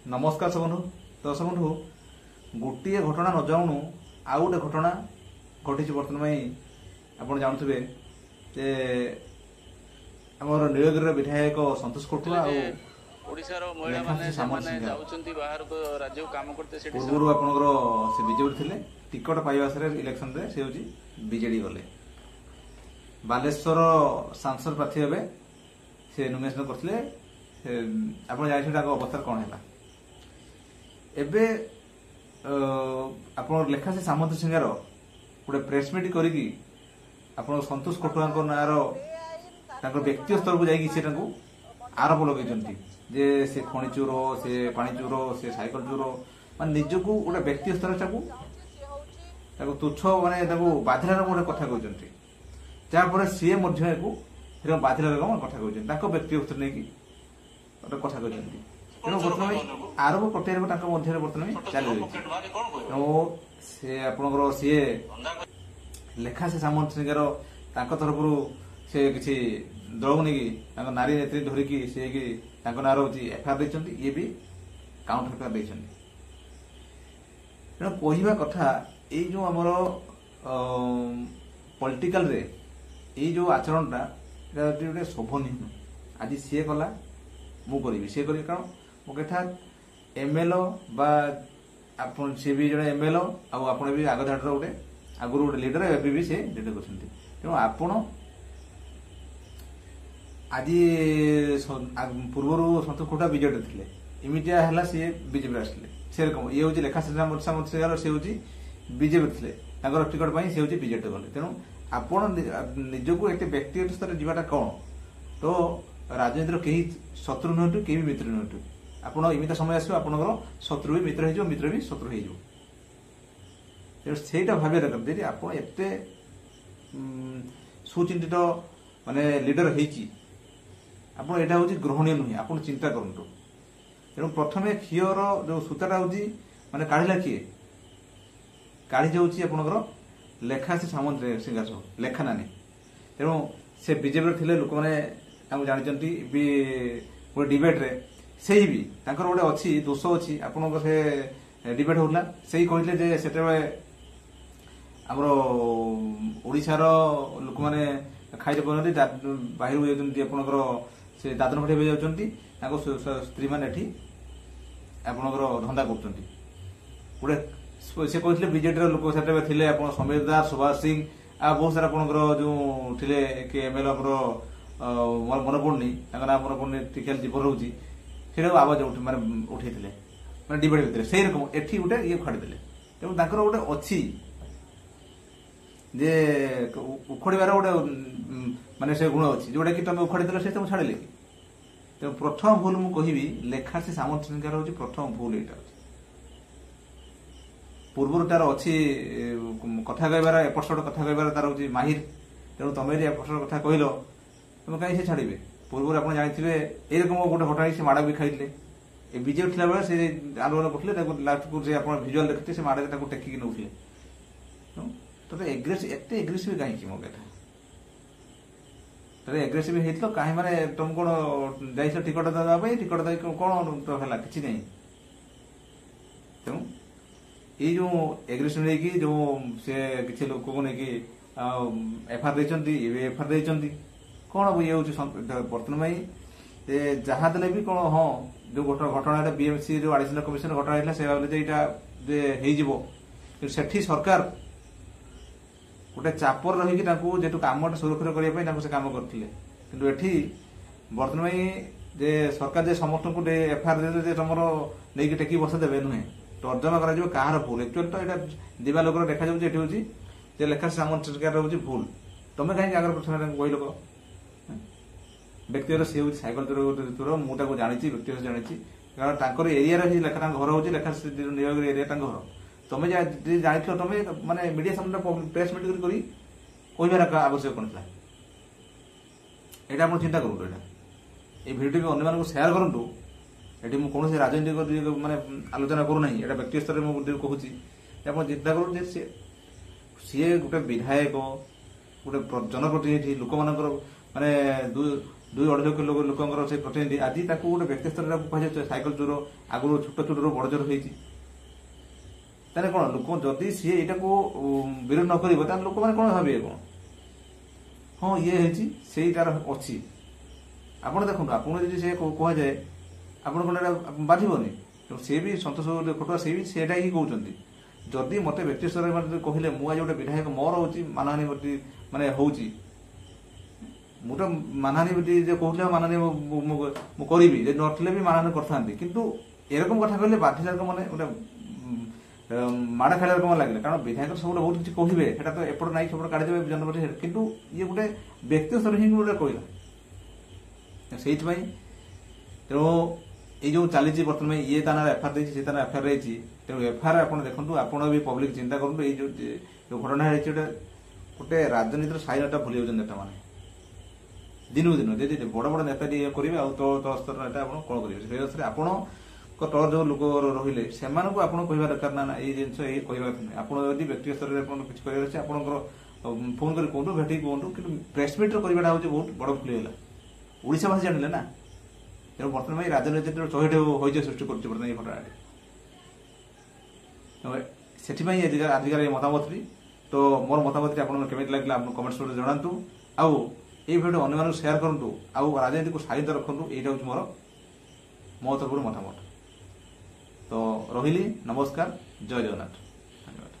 नमस्कार सबंधु दर्शक गोटे घटना न जाऊनु आउ गोटे घटना घटी बर्तमान आप जानते जे आमर नीलगिरी विधायक संतोष कोटुआ पूर्व आपंकर से बीजेपी थे टिकट पाइबा इलेक्शन रे से बीजेडी गले बालेश्वर सांसद प्रार्थी हे से नोमिनेशन करते आप जानते अवस्था कौन है एबे आप लेखा से सामंत सिंगार गोटे प्रेसमिट करी संतोष कोटुआ नार व्यक्तिगत स्तर को जाकि आरोप लगे जे से खଣି चोर से पानी चोर से साइकिल चोर मान निजक गोटे व्यक्तिगत स्तर तुच्छ माने बाधिलार गोटे कथा कहते जहाँफल सी बाधिलार कथा कहते व्यक्तिगत स्तर नहीं गोटे कथा कहते तेणु बर्तमान आरोप प्रत्यारोप बर्तमान चली रही से आपंकर सी लेखा से सामंत सिंगार तरफ से किसी दल को नहीं नारी नेत्री धरिकी सी ना हूँ एफआईआर देते ये भी काउंटर एफआईआर देते तेणु कहवा कथा ये जो आमर पॉलिटिकल रे ये जो आचरणटा गोटे शोभनीय आज सी कला मु करी सी कर कारण मो कथा एमएलओ बा सी भी जड़े एमएलओ आप भी आग धाड़ गोटे आगुरी गोटे लीडर एवं भी सी लीडर कर तेणु आपण आज पूर्वर संतोष कोटुआ बीजेपी थे इमिडिया है सी बीजेपी आसले से रकम ये हूँ लेखा सामंत सिंगार सी हूँ बीजेपी थे टिकट पर सी हूँ बीजेपी गले तेणु आपण निजक एक व्यक्तिगत स्तर में जावाटा कौन तो राजनीतिर कहीं शत्रु नुहतु कहीं भी मित्र नुहतु आप इमित समय आस शत्रु भी मित्र हो मित्र भी शत्रु हो भाव दरकार आप सुचिंतित माने लीडर होती यहाँ हूँ ग्रहणीय नुहे आप चिंता करूँ तेणु प्रथम क्षीर जो सूताटा हूँ माने काढ़ला किए काढ़ी जाऊँगी आपंकर लेखा से सामंत सिंगार लेखा नानी तेणु से बीजेपी थे लोक मैंने जानते भी गोटे डिबेट रे से भी गोटे अच्छी दोष अच्छी आपन से डिबेट होता से कहते से आमर ओडिशार लोक मैंने खाई पारे बाहर जाती आपंकर से दादन खटिया जाती स्त्री मैंने आपंकर धंदा कर गोटे से कहते बीजेडी लोक से समीर दास सुभाष सिंह आ बहुत सारा आपंकर जो थे एमएलए मन पड़नी ना मन पड़नी टिकल जीवन रोचे से आवाज माने उठे मैंने डिबेट भितर से रकम एटी गोटे ये खाड़ीदे तेणु गोटे अच्छी जे उखड़ार गोटे माने से गुण अच्छी जोटा कि तुम उखाड़ी से तुम छाड़े कि तेणु प्रथम भूल मुझे लेखा से सामंत सिंगार हूँ प्रथम भूल यहाँ पूर्व तार अच्छी कथा कहबार एपट सट कथा कहबार तार हूँ माहिर तेणु तुम यदि एपट सट कथा कहल तुम कहीं से छाड़े पूर्व आप जानते ये रकम गोटे घटना से माड़ भी खाई बीजेपी था बेले से आंदोलन करते लास्ट को भिजुआल देखते से माड़ टेकिक नौले तो एत एग्रेसिव कहीं मो कथा तो एग्रेसिव होता कहीं माने तुम कौन जाइल टिकट देवाई टिकट दे कौन तो है कि नहीं तेणु ये जो एग्रेसिव नहीं जो से किसी लोक को लेकिन एफआईआर देते ये एफआईआर देते कौन ये हूँ बर्तमान जहाँ देले भी कौन हाँ जो घटना बीएमसी जो एडिशनल कमिशन घटना होता से भाव से सरकार गोटे चापर रही जेहतु कम सुरक्षित करने से कम करते एठी बर्तमान जे सरकार जे समस्त को एफआईआर दे तुम नहीं टेकी बस देवे नुहे तर्जमा कर कहार भूल एक्चुअली तो यहाँ दिवा लोक देखा जाऊँगी हूँ लेखा सामंत सिंगार हूँ भूल तुम कहीं आगे प्रथम कह लोक व्यक्तिगत सी हूँ सैकल चोर मुझे जानी व्यक्तिगत जानी कारण एरिया लेखा घर हूँ लेखा नीलगिरी एरिया घर तुम जान तुम माने मीडिया सामने प्रेस मीट कर आवश्यक कौन था यहाँ आप चिंता करूँ ये भिडियो भी अन्य सेयार करूँ ये कौन राजनीतिक माने आलोचना करूना यहाँ व्यक्तिगत स्तर में मुझे कहूँ आप चिंता करूँ सी गोटे विधायक गोटे जनप्रतिनिधि लोक मानकर माने 2-2.5 ଲକ୍ଷ ଲୋକଙ୍କର ସେ ପ୍ରତିନିଧି ଆଜି ତାକୁ ଗୋଟେ ବ୍ୟକ୍ତି ସ୍ତରରେ କୁହାଯାଉଛି ସାଇକେଲ ଚୋର, ଆଗରୁ ଛୋଟ ଚୋରରୁ ବଡ ଚୋର ହେଇଛି। ତାହେଲେ କଣ ଲୋକ ଯଦି ସିଏ ଏଇଟାକୁ ବିରୋଧ ନ କରିବ ତାହେଲେ ଲୋକମାନେ କଣ ଭାବିବେ କଣ, ହଁ ଇଏ ହେଇଛି ସେଇଟାର ଅଛି। ଆପଣ ଦେଖନ୍ତୁ ଆପଣଙ୍କୁ ଯଦି ସେ କୁହାଯାଏ ଆପଣ କଣ ଏଟା ବାଧିବନି? ସେ ବି ସନ୍ତୋଷ ଖଟୁଆ ସେ ବି ସେଇଟା ହିଁ କହୁଛନ୍ତି। ଯଦି ମତେ ବ୍ୟକ୍ତି ସ୍ତରରେ ମାନେ କହିଲେ ମୁଁ ଆଜି ଗୋଟେ ବିଧାୟକ ମୋର ହଉଛି ମାନହାନି ମାନେ ହଉଛି, ମୁଁ ତ ମାନହାନି ଯେ କହୁଥିଲେ ମାନହାନି ମୁଁ କରିବି, ଯଦି ନଥିଲେ ବି ମାନହାନି କରିଥାନ୍ତି। କିନ୍ତୁ ଏରକମ କଥା କହିଲେ ବାଧିଲା ମାନେ ଗୋଟେ ମାଡ଼ ଖେଳିବା ରକମ ଲାଗିଲା। କାରଣ ବିଧାୟକ ସବୁବେଳେ ବହୁତ କିଛି କହିବେ, ସେଟା ତ ଏପଟ ନାଇଁ ସେପଟ କାଢିଦେବେ ଜନପ୍ରତି, କିନ୍ତୁ ଇଏ ଗୋଟେ ବ୍ୟକ୍ତି ସ୍ତରରେ ହିଁ ଗୋଟେ କହିଲା। ସେଇଥିପାଇଁ ତେଣୁ ଏଇ ଯୋଉ ଚାଲିଛି ବର୍ତ୍ତମାନ ଇଏ ତା ନାଁରେ ଏଫଆଇଆର ଦେଇଛି, ସେ ତା ନାଁରେ ଏଫଆଇଆର ହେଇଛି। ତେଣୁ ଏଫଆଇଆର ଆପଣ ଦେଖନ୍ତୁ, ଆପଣ ବି ପବ୍ଲିକ ଚିନ୍ତା କରନ୍ତୁ। ଏଇ ଯୋଉ ଘଟଣା ହେଇଛି ଗୋଟେ ରାଜନୀତିର ସାଇନଟା ଭୁଲି ଯାଉଛନ୍ତି ନେତାମାନେ ଦିନକୁ ଦିନ। ଯଦି ବଡ ବଡ ନେତା ଟିକେ କରିବେ ଆଉ ତଳ ସ୍ତର ନେତା ଆପଣ କଣ କରିବେ? ସେ ଅନୁସାରେ ଆପଣଙ୍କ ତଳ ଯୋଉ ଲୋକ ରହିଲେ ସେମାନଙ୍କୁ ଆପଣ କହିବା ଦରକାର ନା ଏଇ ଜିନିଷ ଏଇ କହିବା କଥା ନୁହେଁ। ଆପଣ ଯଦି ବ୍ୟକ୍ତିଗତ ସ୍ତରରେ ଆପଣ କିଛି କରିବାର ଅଛି ଆପଣଙ୍କର ଫୋନ କରି କୁହନ୍ତୁ, ଭେଟିକି କୁହନ୍ତୁ। କିନ୍ତୁ ପ୍ରେସମିଟର କରିବାଟା ହଉଛି ବହୁତ ବଡ ଭୁଲ ହେଲା। ଓଡ଼ିଶାବାସୀ ଜାଣିଲେ ନା, ତେଣୁ ବର୍ତ୍ତମାନ ଏଇ ରାଜନୀତିର ଚହିଟେ ହଇଚଇ ସୃଷ୍ଟି କରୁଛି ବର୍ତ୍ତମାନ ଏଇ ଘଟଣାରେ। ସେଥିପାଇଁ ଆଜିକାର এই ମତାମତଟି। ତ ମୋର ମତାମତଟି ଆପଣଙ୍କୁ କେମିତି ଲାଗିଲା ଆପଣ କମେଣ୍ଟ ସେକ୍ସନରେ ଜଣାନ୍ତୁ। ଆଉ এই ଭିଡ଼ିଓ ଅନ୍ୟମାନଙ୍କୁ ସେୟାର କରନ୍ତୁ, ଆଉ ରାଜନୀତିକୁ ସାଇତ ରଖନ୍ତୁ। ଏଇଟା ହଉଛି ମୋ ତରଫରୁ ମତାମତ। ତ ରହିଲି, ନମସ୍କାର, ଜୟ ଜଗନ୍ନାଥ, ଧନ୍ୟବାଦ।